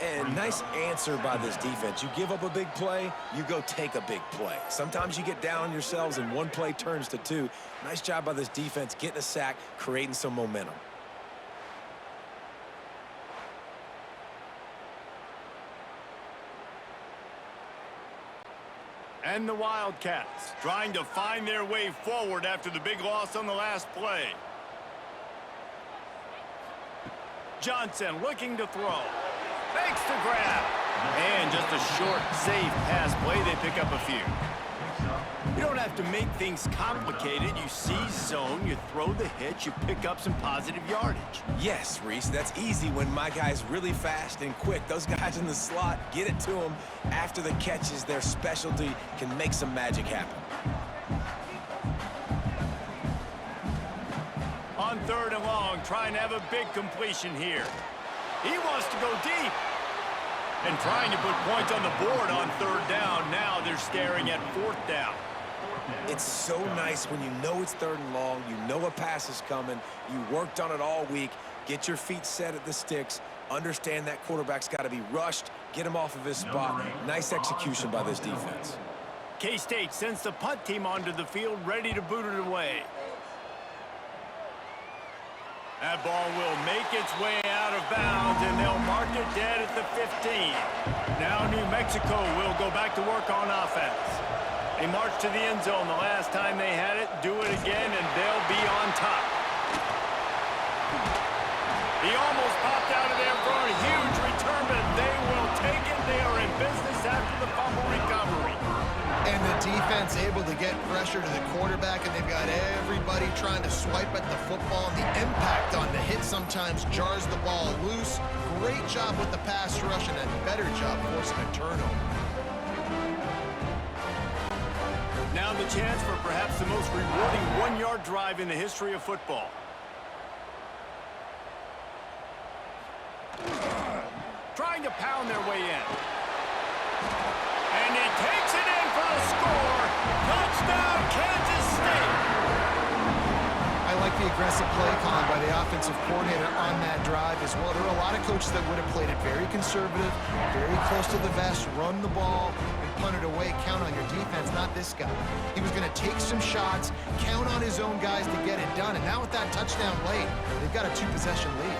And nice answer by this defense. You give up a big play, you go take a big play. Sometimes you get down on yourselves and one play turns to two. Nice job by this defense getting a sack, creating some momentum. And the Wildcats trying to find their way forward after the big loss on the last play. Johnson looking to throw. Fakes to grab. And just a short, safe pass play. They pick up a few. You don't have to make things complicated. You seize zone, you throw the hitch, you pick up some positive yardage. Yes, Reese, that's easy when my guy's really fast and quick. Those guys in the slot, get it to them after the catch is their specialty, can make some magic happen. On 3rd and long, trying to have a big completion here. He wants to go deep. And trying to put points on the board on 3rd down. Now they're staring at 4th down. It's so nice when you know it's 3rd and long, you know a pass is coming, you worked on it all week, get your feet set at the sticks, understand that quarterback's got to be rushed, get him off of his spot. Nice execution by this defense. K-State sends the punt team onto the field, ready to boot it away. That ball will make its way out of bounds, and they'll mark it dead at the 15. Now New Mexico will go back to work on offense. They marched to the end zone the last time they had it, do it again, and they'll be on top. He almost popped out of there for a huge return, but they will take it. They are in business after the fumble recovery. And the defense able to get pressure to the quarterback, and they've got everybody trying to swipe at the football. And the impact on the hit sometimes jars the ball loose. Great job with the pass rush, and a better job forcing a turnover. Now the chance for perhaps the most rewarding one-yard drive in the history of football. Trying to pound their way in. And he takes it in for the score. Touchdown, Kansas State. I like the aggressive play calling by the offensive coordinator on that drive as well. There are a lot of coaches that would have played it very conservative, very close to the vest, run the ball, and punt it away. Count on your defense, not this guy. He was going to take some shots, count on his own guys to get it done. And now with that touchdown late, they've got a 2-possession lead.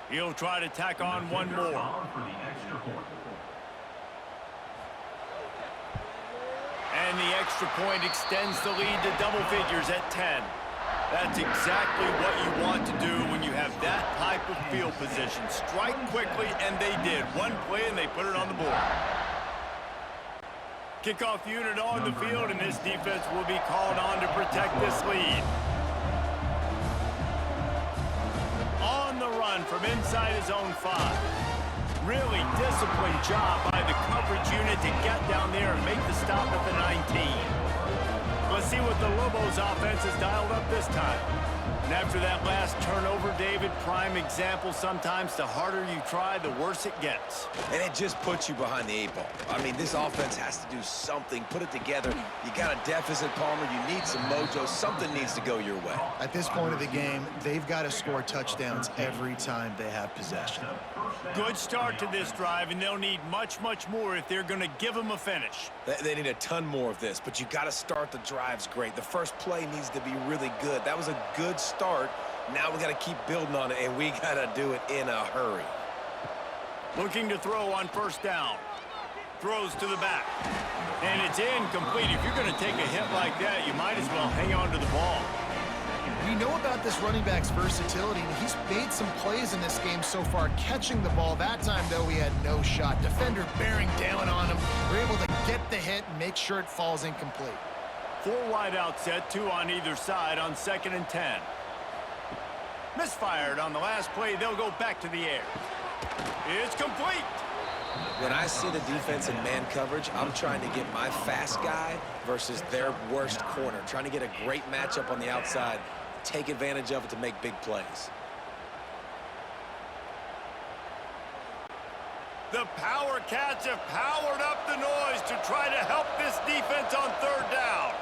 He'll try to tack on one more. For the extra point. And the extra point extends the lead to double figures at 10. That's exactly what you want to do when you have that type of field position. Strike quickly, and they did. One play, and they put it on the board. Kickoff unit on the field, and this defense will be called on to protect this lead. On the run from inside his own 5. Really disciplined job by the coverage unit to get down there and make the stop at the 19. Let's see what the Lobos offense has dialed up this time. And after that last turnover, David, prime example, sometimes the harder you try, the worse it gets. And it just puts you behind the 8 ball. I mean, this offense has to do something, put it together. You got a deficit, Palmer. You need some mojo. Something needs to go your way. At this point of the game, they've got to score touchdowns every time they have possession. Good start to this drive, and they'll need much, much more if they're going to give them a finish. They need a ton more of this, but you got to start the drives great. The first play needs to be really good. That was a good start. Now we got to keep building on it, and we got to do it in a hurry. Looking to throw on first down. Throws to the back. And it's incomplete. If you're going to take a hit like that, you might as well hang on to the ball. We know about this running back's versatility, and he's made some plays in this game so far, catching the ball. That time, though, he had no shot. Defender bearing down on him. We're able to get the hit and make sure it falls incomplete. 4 wide out set, 2 on either side on 2nd and 10. Misfired on the last play. They'll go back to the air. It's complete. When I see the defense in man coverage, I'm trying to get my fast guy versus their worst corner. Trying to get a great matchup on the outside, take advantage of it to make big plays. The Power Cats have powered up the noise to try to help this defense on 3rd down.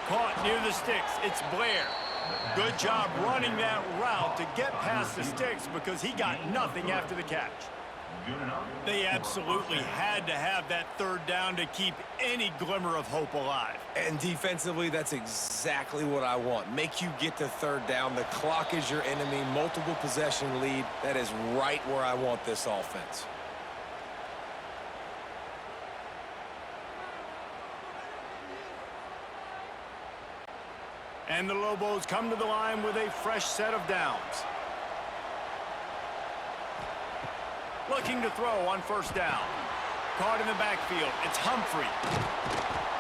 Caught near the sticks. It's Blair. Good job running that route to get past the sticks because he got nothing after the catch. They absolutely had to have that 3rd down to keep any glimmer of hope alive. And defensively, that's exactly what I want. Make you get to 3rd down. The clock is your enemy. Multiple possession lead. That is right where I want this offense. And the Lobos come to the line with a fresh set of downs. Looking to throw on 1st down. Caught in the backfield. It's Humphrey.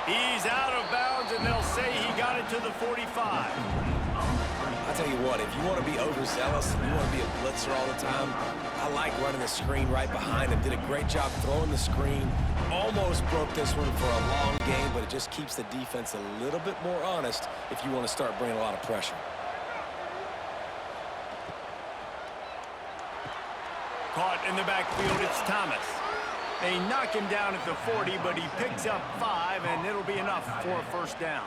He's out of bounds, and they'll say he got it to the 45. I'll tell you what, if you want to be overzealous and you want to be a blitzer all the time, I like running the screen right behind him. Did a great job throwing the screen. Almost broke this one for a long game, but it just keeps the defense a little bit more honest if you want to start bringing a lot of pressure. Caught in the backfield, it's Thomas. They knock him down at the 40, but he picks up 5, and it'll be enough for a 1st down.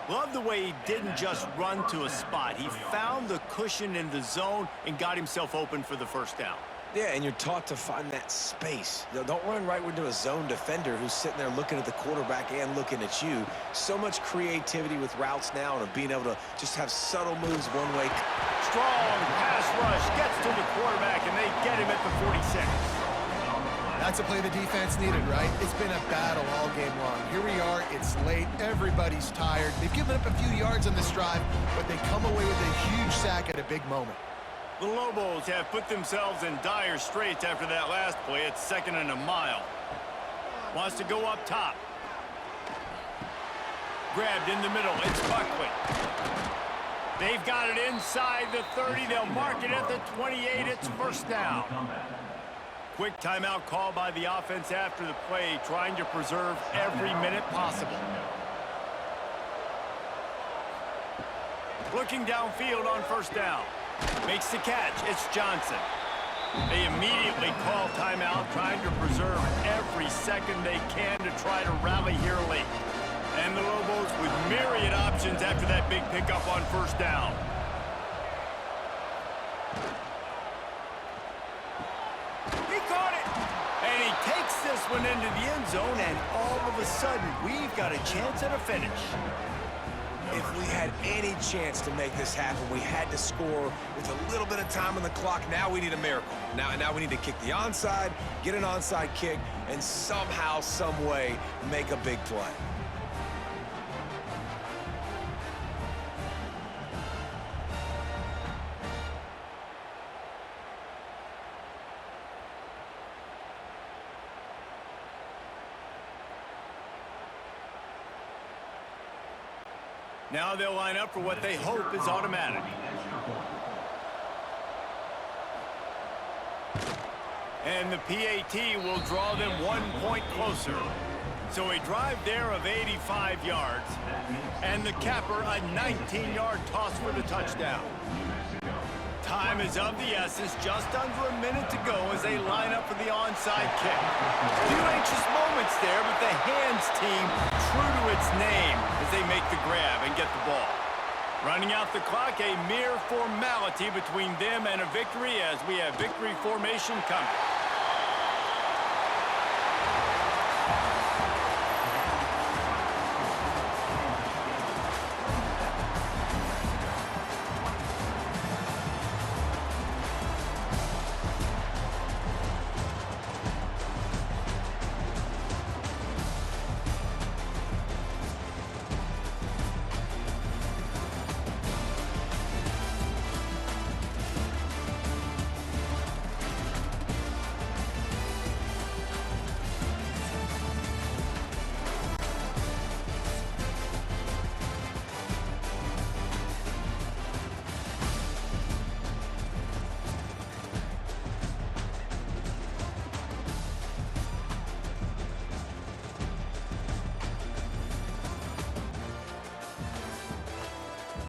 Love the way he didn't just run to a spot. He found the cushion in the zone and got himself open for the 1st down. Yeah, and you're taught to find that space. Don't run right into a zone defender who's sitting there looking at the quarterback and looking at you. So much creativity with routes now and being able to just have subtle moves one way. Strong pass rush gets to the quarterback, and they get him at the 46. That's a play the defense needed, right? It's been a battle all game long. Here we are. It's late. Everybody's tired. They've given up a few yards on this drive, but they come away with a huge sack at a big moment. The Lobos have put themselves in dire straits after that last play. It's 2nd and a mile. Wants to go up top. Grabbed in the middle. It's Buckley. They've got it inside the 30. They'll mark it at the 28. It's 1st down. Quick timeout call by the offense after the play, trying to preserve every minute possible. Looking downfield on 1st down. Makes the catch. It's Johnson. They immediately call timeout, trying to preserve every second they can to try to rally here late. And the Lobos with myriad options after that big pickup on 1st down. He caught it! And he takes this one into the end zone, and all of a sudden, we've got a chance at a finish. If we had any chance to make this happen, we had to score with a little bit of time on the clock. Now we need a miracle. Now we need to kick the onside, get an onside kick, and somehow, some way, make a big play. Now they'll line up for what they hope is automatic. And the PAT will draw them 1 point closer. So a drive there of 85 yards. And the capper, a 19-yard toss for the touchdown. Time is of the essence, just under a minute to go as they line up for the onside kick. A few anxious moments there, but the hands team true to its name as they make the grab and get the ball. Running out the clock, a mere formality between them and a victory as we have victory formation coming.